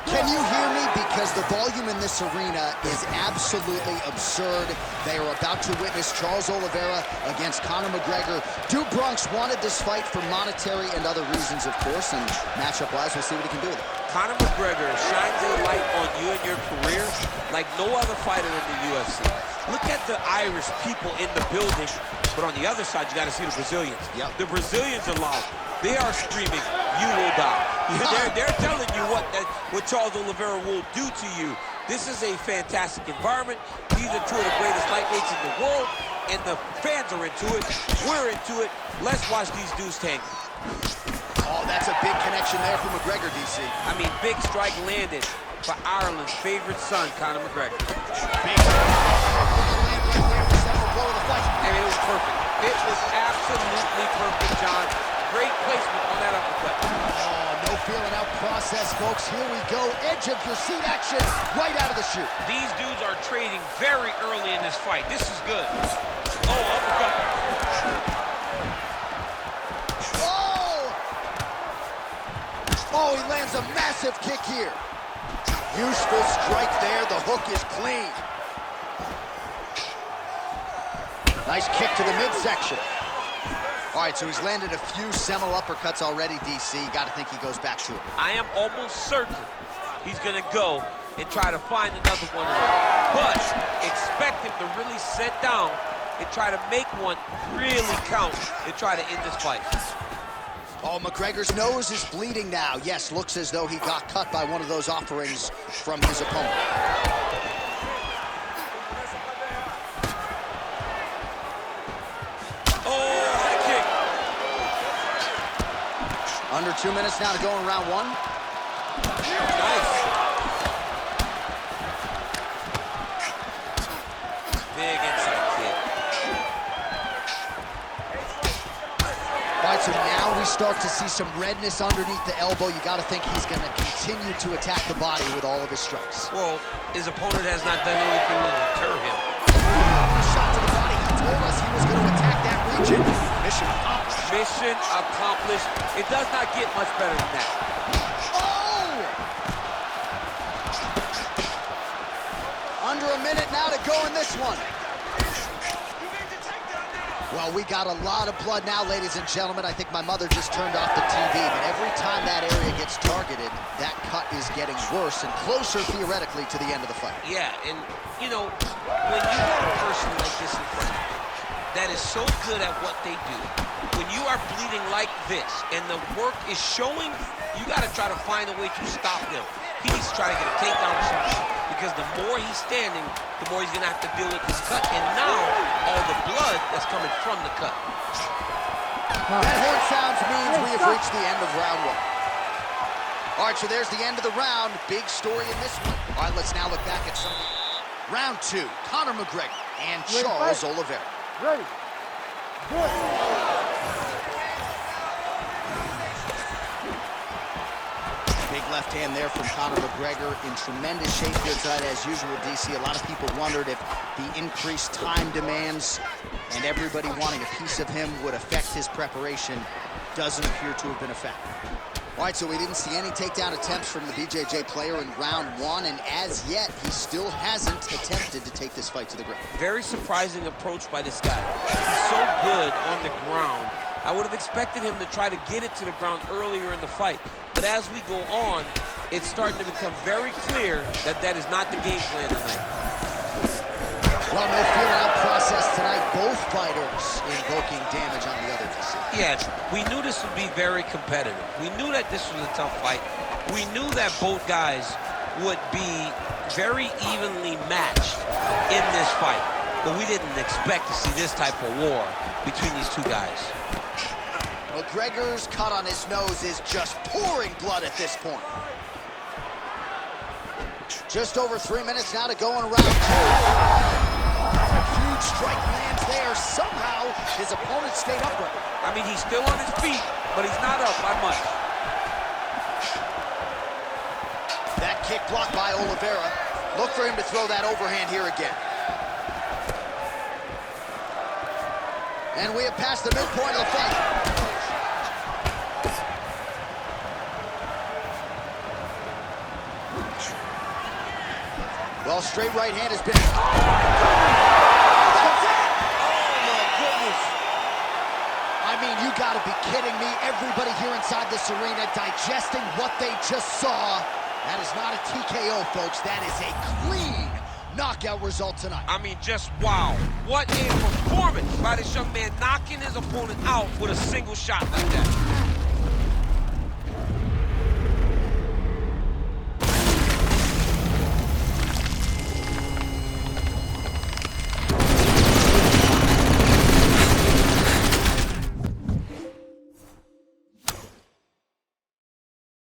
Can you hear me? Because the volume in this arena is absolutely absurd. They are about to witness Charles Oliveira against Conor McGregor. Do Bronx wanted this fight for monetary and other reasons, of course, and matchup-wise, we'll see what he can do with it. Conor McGregor shines a light on you and your career like no other fighter in the UFC. Look at the Irish people in the building, but on the other side, you got to see the Brazilians. Yep. The Brazilians are loud. They are screaming, "You will die." They're telling you what Charles Oliveira will do to you. This is a fantastic environment. These are two of the greatest lightweights in the world, and the fans are into it. We're into it. Let's watch these dudes tank. Oh, that's a big connection there for McGregor, DC. I mean, big strike landed for Ireland's favorite son, Conor McGregor. Big I mean, it was perfect. It was absolutely perfect, John. Great placement on that uppercut. Oh, no feeling out process, folks. Here we go. Edge of your seat action right out of the chute. These dudes are trading very early in this fight. This is good. Oh, uppercut. Oh! Oh, he lands a massive kick here. Useful strike there. The hook is clean. Nice kick to the midsection. All right, so he's landed a few seminal uppercuts already, DC. Got to think he goes back to it. I am almost certain he's going to go and try to find another one of them. But expect him to really sit down and try to make one really count and try to end this fight. Oh, McGregor's nose is bleeding now. Yes, looks as though he got cut by one of those offerings from his opponent. Under 2 minutes now to go in round one. Nice. Big inside kick. All right, so now we start to see some redness underneath the elbow. You got to think he's going to continue to attack the body with all of his strikes. Well, his opponent has not done anything to deter him. Shot to the body. He told us he was going to attack that region. Mission accomplished. Mission accomplished. It does not get much better than that. Oh! Under a minute now to go in this one. Well, we got a lot of blood now, ladies and gentlemen. I think my mother just turned off the TV, but every time that area gets targeted, that cut is getting worse and closer, theoretically, to the end of the fight. Yeah, and, you know, when you got a person like this in front of you that is so good at what they do, when you are bleeding like this and the work is showing, you got to try to find a way to stop them. He needs to try to get a takedown or something, because the more he's standing, the more he's going to have to deal with this cut, and now all the blood that's coming from the cut. That horn sounds means we have reached the end of round one. All right, so there's the end of the round. Big story in this one. All right, let's now look back at some. Round two, Conor McGregor and Charles Oliveira. Ready. Good. Big left hand there from Conor McGregor, in tremendous shape here tonight as usual, DC. A lot of people wondered if the increased time demands and everybody wanting a piece of him would affect his preparation. Doesn't appear to have been effective. All right, so we didn't see any takedown attempts from the BJJ player in round one, and as yet, he still hasn't attempted to take this fight to the ground. Very surprising approach by this guy. He's so good on the ground. I would have expected him to try to get it to the ground earlier in the fight. But as we go on, it's starting to become very clear that that is not the game plan tonight. Well, no feeling out process tonight. Both fighters invoking damage on the other. Yes, we knew this would be very competitive. We knew that this was a tough fight. We knew that both guys would be very evenly matched in this fight. But we didn't expect to see this type of war between these two guys. McGregor's cut on his nose is just pouring blood at this point. Just over 3 minutes now to go in round two. Huge strike lands there. Somehow, his opponent stayed upright. I mean, he's still on his feet, but he's not up by much. That kick blocked by Oliveira. Look for him to throw that overhand here again. And we have passed the midpoint of the fight. Well, straight right hand has been... I mean, you gotta be kidding me. Everybody here inside this arena digesting what they just saw. That is not a TKO, folks. That is a clean knockout result tonight. I mean, just wow. What a performance by this young man, knocking his opponent out with a single shot like that.